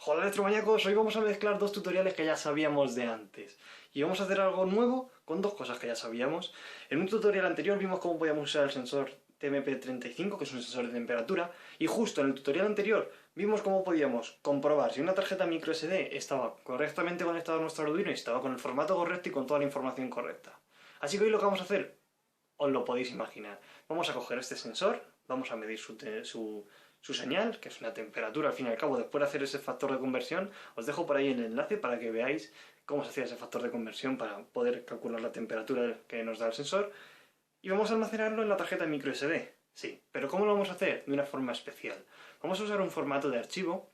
Hola electromaníacos, hoy vamos a mezclar dos tutoriales que ya sabíamos de antes. Y vamos a hacer algo nuevo con dos cosas que ya sabíamos. En un tutorial anterior vimos cómo podíamos usar el sensor TMP35, que es un sensor de temperatura, y justo en el tutorial anterior vimos cómo podíamos comprobar si una tarjeta microSD estaba correctamente conectada a nuestro Arduino y estaba con el formato correcto y con toda la información correcta. Así que hoy lo que vamos a hacer, os lo podéis imaginar. Vamos a coger este sensor, vamos a medir su señal, que es una temperatura al fin y al cabo. Después de hacer ese factor de conversión, os dejo por ahí el enlace para que veáis cómo se hacía ese factor de conversión para poder calcular la temperatura que nos da el sensor. Y vamos a almacenarlo en la tarjeta microSD. Sí, pero ¿cómo lo vamos a hacer? De una forma especial. Vamos a usar un formato de archivo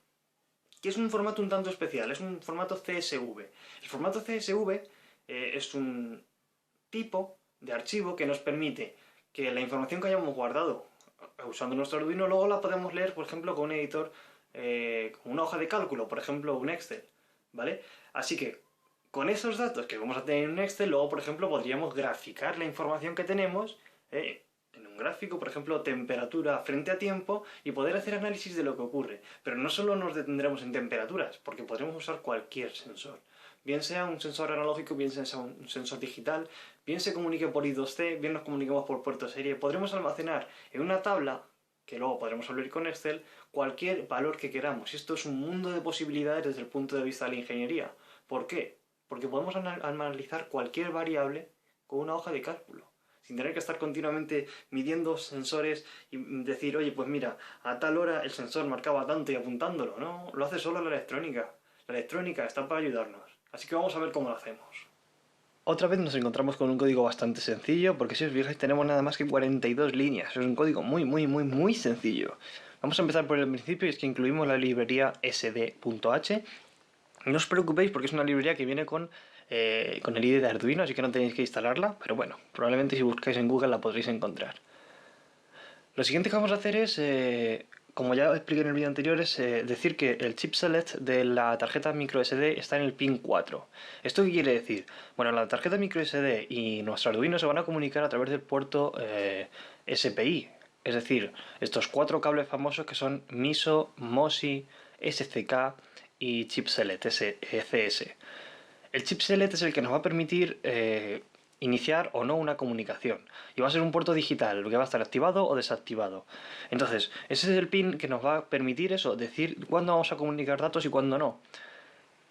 que es un formato un tanto especial, es un formato CSV. El formato CSV es un tipo de archivo que nos permite que la información que hayamos guardado usando nuestro Arduino luego la podemos leer, por ejemplo, con un editor, con una hoja de cálculo, por ejemplo, un Excel, ¿vale? Así que con esos datos que vamos a tener en un Excel, luego, por ejemplo, podríamos graficar la información que tenemos en un gráfico, por ejemplo, temperatura frente a tiempo, y poder hacer análisis de lo que ocurre. Pero no solo nos detendremos en temperaturas, porque podremos usar cualquier sensor. Bien sea un sensor analógico, bien sea un sensor digital, bien se comunique por I2C, bien nos comuniquemos por puerto serie, podremos almacenar en una tabla, que luego podremos abrir con Excel, cualquier valor que queramos. Esto es un mundo de posibilidades desde el punto de vista de la ingeniería. ¿Por qué? Porque podemos analizar cualquier variable con una hoja de cálculo, sin tener que estar continuamente midiendo sensores y decir, oye, pues mira, a tal hora el sensor marcaba tanto y apuntándolo. No, lo hace solo la electrónica. La electrónica está para ayudarnos. Así que vamos a ver cómo lo hacemos. Otra vez nos encontramos con un código bastante sencillo, porque si os fijáis tenemos nada más que 42 líneas. Es un código muy sencillo. Vamos a empezar por el principio, y es que incluimos la librería sd.h. No os preocupéis porque es una librería que viene con el IDE de Arduino, así que no tenéis que instalarla, pero bueno, probablemente si buscáis en Google la podréis encontrar. Lo siguiente que vamos a hacer es, como ya expliqué en el vídeo anterior, es decir que el chip select de la tarjeta microSD está en el pin 4. ¿Esto qué quiere decir? Bueno, la tarjeta microSD y nuestro Arduino se van a comunicar a través del puerto SPI. Es decir, estos cuatro cables famosos que son MISO, MOSI, SCK y chip select, CS. El chip select es el que nos va a permitir iniciar o no una comunicación. Y va a ser un puerto digital, que va a estar activado o desactivado. Entonces, ese es el pin que nos va a permitir eso, decir cuándo vamos a comunicar datos y cuándo no.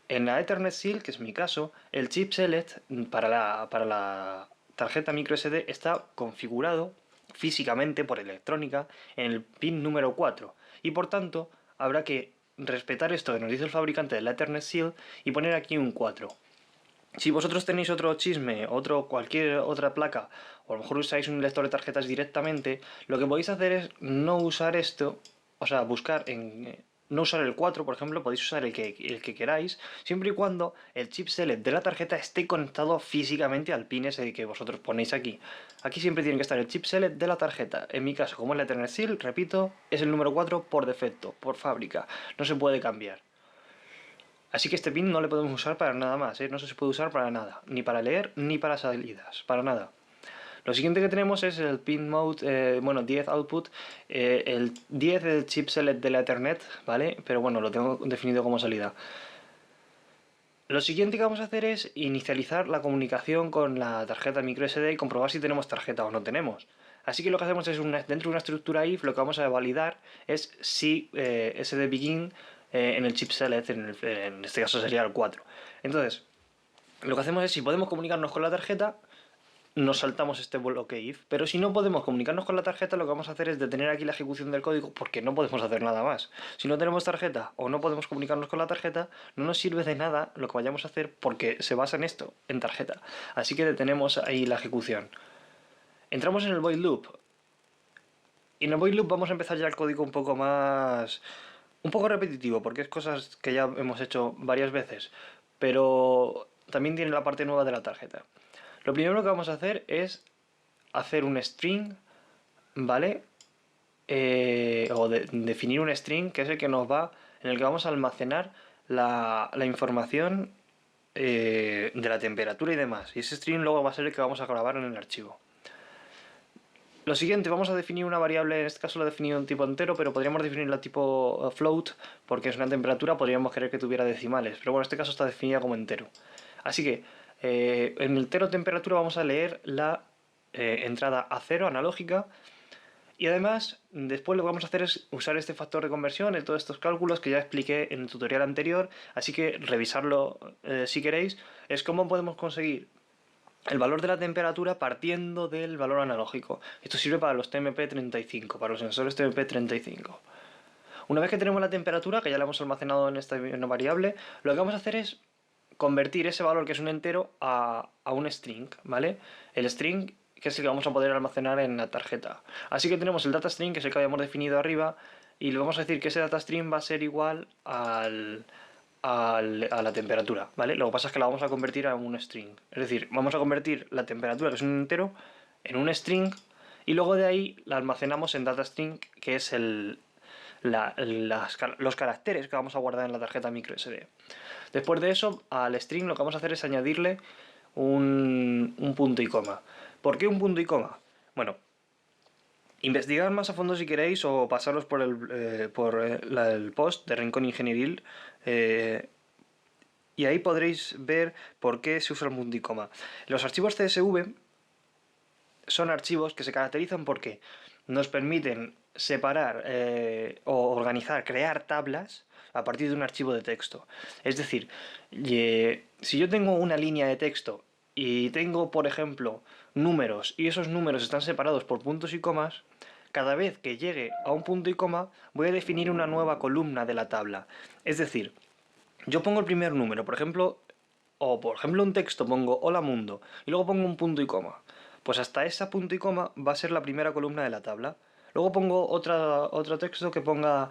En la Ethernet SIL, que es mi caso, el chip select para la tarjeta microSD está configurado físicamente por electrónica en el pin número 4. Y por tanto, habrá que respetar esto que nos dice el fabricante de la Ethernet SIL y poner aquí un 4. Si vosotros tenéis otro chisme, cualquier otra placa, o a lo mejor usáis un lector de tarjetas directamente, lo que podéis hacer es no usar esto, o sea, no usar el 4, por ejemplo, podéis usar el que queráis, siempre y cuando el chip select de la tarjeta esté conectado físicamente al pin ese que vosotros ponéis aquí. Aquí siempre tiene que estar el chip select de la tarjeta. En mi caso, como es la Ethernet SIL, repito, es el número 4 por defecto, por fábrica. No se puede cambiar. Así que este pin no le podemos usar para nada más, ¿eh? No se puede usar para nada, ni para leer ni para salidas, para nada. Lo siguiente que tenemos es el pin mode, 10 output, el 10 del chip select de la Ethernet, ¿vale? Pero bueno, lo tengo definido como salida. Lo siguiente que vamos a hacer es inicializar la comunicación con la tarjeta microSD y comprobar si tenemos tarjeta o no tenemos. Así que lo que hacemos es, dentro de una estructura if, lo que vamos a validar es si SD begin en el chip select, en este caso sería el 4. Entonces, lo que hacemos es, si podemos comunicarnos con la tarjeta, nos saltamos este bloque if, pero si no podemos comunicarnos con la tarjeta, lo que vamos a hacer es detener aquí la ejecución del código, porque no podemos hacer nada más. Si no tenemos tarjeta o no podemos comunicarnos con la tarjeta, no nos sirve de nada lo que vayamos a hacer, porque se basa en esto, en tarjeta. Así que detenemos ahí la ejecución. Entramos en el void loop, y en el void loop vamos a empezar ya el código un poco repetitivo, porque es cosas que ya hemos hecho varias veces, pero también tiene la parte nueva de la tarjeta. Lo primero que vamos a hacer es hacer un string, ¿vale? Definir un string que es el que en el que vamos a almacenar la información de la temperatura y demás. Y ese string luego va a ser el que vamos a grabar en el archivo. Lo siguiente, vamos a definir una variable, en este caso lo he definido en tipo entero, pero podríamos definirla tipo float, porque es una temperatura, podríamos querer que tuviera decimales, pero bueno, en este caso está definida como entero. Así que en el entero temperatura vamos a leer la entrada A0 analógica, y además después lo que vamos a hacer es usar este factor de conversión en todos estos cálculos que ya expliqué en el tutorial anterior, así que revisarlo si queréis. Es cómo podemos conseguir el valor de la temperatura partiendo del valor analógico. Esto sirve para los TMP35, para los sensores TMP35. Una vez que tenemos la temperatura, que ya la hemos almacenado en esta variable, lo que vamos a hacer es convertir ese valor, que es un entero, a un string, ¿vale? El string, que es el que vamos a poder almacenar en la tarjeta. Así que tenemos el data string, que es el que habíamos definido arriba, y le vamos a decir que ese data string va a ser igual a la temperatura, ¿vale? Lo que pasa es que la vamos a convertir a un string. Es decir, vamos a convertir la temperatura, que es un entero, en un string, y luego de ahí la almacenamos en data string, que es los caracteres que vamos a guardar en la tarjeta microSD. Después de eso, al string lo que vamos a hacer es añadirle un punto y coma. ¿Por qué un punto y coma? Bueno, investigad más a fondo si queréis, o pasaros por el post de Rincón Ingenieril, y ahí podréis ver por qué se usa el punto y coma. Los archivos CSV son archivos que se caracterizan porque nos permiten separar o organizar, crear tablas a partir de un archivo de texto. Es decir, si yo tengo una línea de texto y tengo, por ejemplo, números, y esos números están separados por puntos y comas, cada vez que llegue a un punto y coma voy a definir una nueva columna de la tabla. Es decir, yo pongo el primer número, por ejemplo, o por ejemplo un texto pongo hola mundo y luego pongo un punto y coma. Pues hasta ese punto y coma va a ser la primera columna de la tabla. Luego pongo otro texto que ponga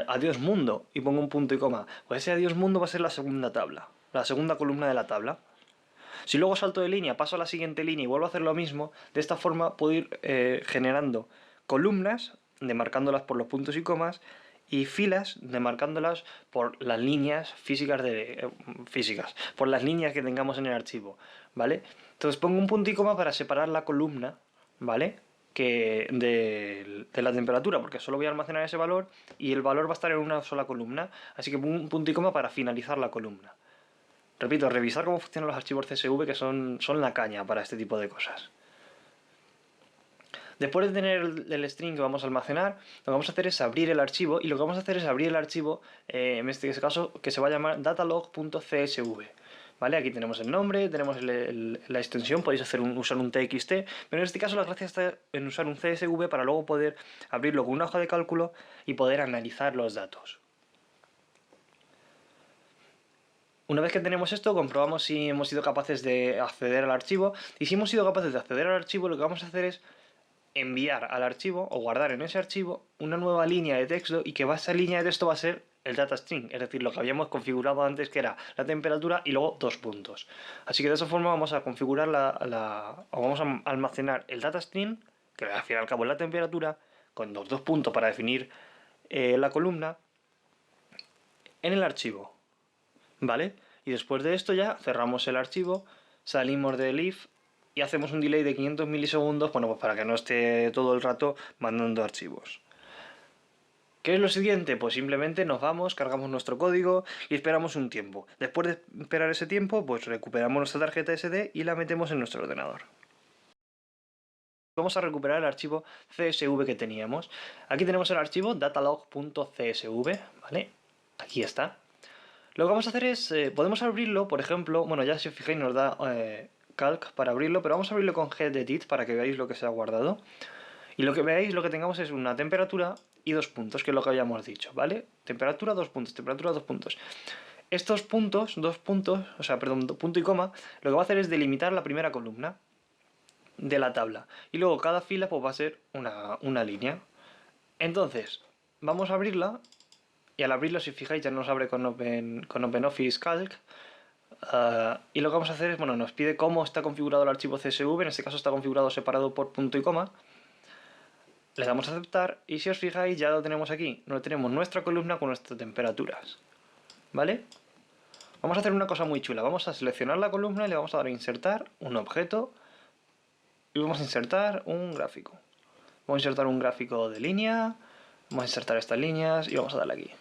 adiós mundo y pongo un punto y coma. Pues ese adiós mundo va a ser la segunda tabla, la segunda columna de la tabla. Si luego salto de línea, paso a la siguiente línea y vuelvo a hacer lo mismo, de esta forma puedo ir generando columnas, demarcándolas por los puntos y comas, y filas, demarcándolas por las líneas físicas, por las líneas que tengamos en el archivo, ¿vale? Entonces pongo un punto y coma para separar la columna, ¿vale? De la temperatura, porque solo voy a almacenar ese valor y el valor va a estar en una sola columna, así que pongo un punto y coma para finalizar la columna. Repito, revisar cómo funcionan los archivos CSV, que son la caña para este tipo de cosas. Después de tener el string que vamos a almacenar, lo que vamos a hacer es abrir el archivo, y lo que vamos a hacer es abrir el archivo, en este caso, que se va a llamar datalog.csv. ¿Vale? Aquí tenemos el nombre, tenemos la extensión, podéis usar un TXT, pero en este caso la gracia está en usar un CSV para luego poder abrirlo con una hoja de cálculo y poder analizar los datos. Una vez que tenemos esto, comprobamos si hemos sido capaces de acceder al archivo, y si hemos sido capaces de acceder al archivo, lo que vamos a hacer es enviar al archivo o guardar en ese archivo una nueva línea de texto, y que esa línea de texto va a ser el data string, es decir, lo que habíamos configurado antes, que era la temperatura y luego dos puntos. Así que de esa forma vamos a configurar o vamos a almacenar el data string, que al fin y al cabo es la temperatura, con los dos puntos para definir la columna, en el archivo, ¿vale? Y después de esto ya cerramos el archivo, salimos del if y hacemos un delay de 500 milisegundos, bueno, pues para que no esté todo el rato mandando archivos. ¿Qué es lo siguiente? Pues simplemente nos vamos, cargamos nuestro código y esperamos un tiempo. Después de esperar ese tiempo, pues recuperamos nuestra tarjeta SD y la metemos en nuestro ordenador. Vamos a recuperar el archivo CSV que teníamos. Aquí tenemos el archivo datalog.csv, ¿vale? Aquí está. Lo que vamos a hacer es, podemos abrirlo, por ejemplo, bueno, ya si os fijáis nos da calc para abrirlo, pero vamos a abrirlo con gedit para que veáis lo que se ha guardado. Y lo que veáis, lo que tengamos es una temperatura y dos puntos, que es lo que habíamos dicho, ¿vale? Temperatura, dos puntos, temperatura, dos puntos. Estos puntos, dos puntos, o sea, perdón, punto y coma, lo que va a hacer es delimitar la primera columna de la tabla. Y luego cada fila pues va a ser una línea. Entonces, vamos a abrirla. Y al abrirlo, si fijáis, ya nos abre con OpenOffice Calc. Y lo que vamos a hacer es, bueno, nos pide cómo está configurado el archivo CSV. En este caso está configurado separado por punto y coma. Le damos a aceptar y si os fijáis ya lo tenemos aquí. Tenemos nuestra columna con nuestras temperaturas. ¿Vale? Vamos a hacer una cosa muy chula. Vamos a seleccionar la columna y le vamos a dar a insertar un objeto. Y vamos a insertar un gráfico. Vamos a insertar un gráfico de línea, vamos a insertar estas líneas y vamos a darle aquí.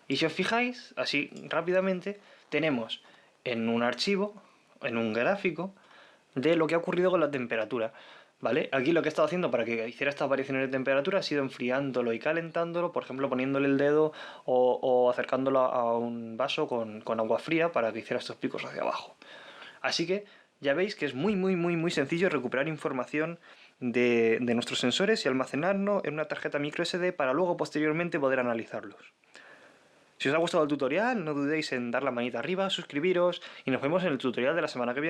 Y si os fijáis, así rápidamente, tenemos en un archivo, en un gráfico, de lo que ha ocurrido con la temperatura. ¿Vale? Aquí lo que he estado haciendo para que hiciera estas variaciones de temperatura ha sido enfriándolo y calentándolo, por ejemplo poniéndole el dedo o acercándolo a un vaso con agua fría para que hiciera estos picos hacia abajo. Así que ya veis que es muy sencillo recuperar información de nuestros sensores y almacenarlo en una tarjeta microSD para luego posteriormente poder analizarlos. Si os ha gustado el tutorial, no dudéis en dar la manita arriba, suscribiros y nos vemos en el tutorial de la semana que viene.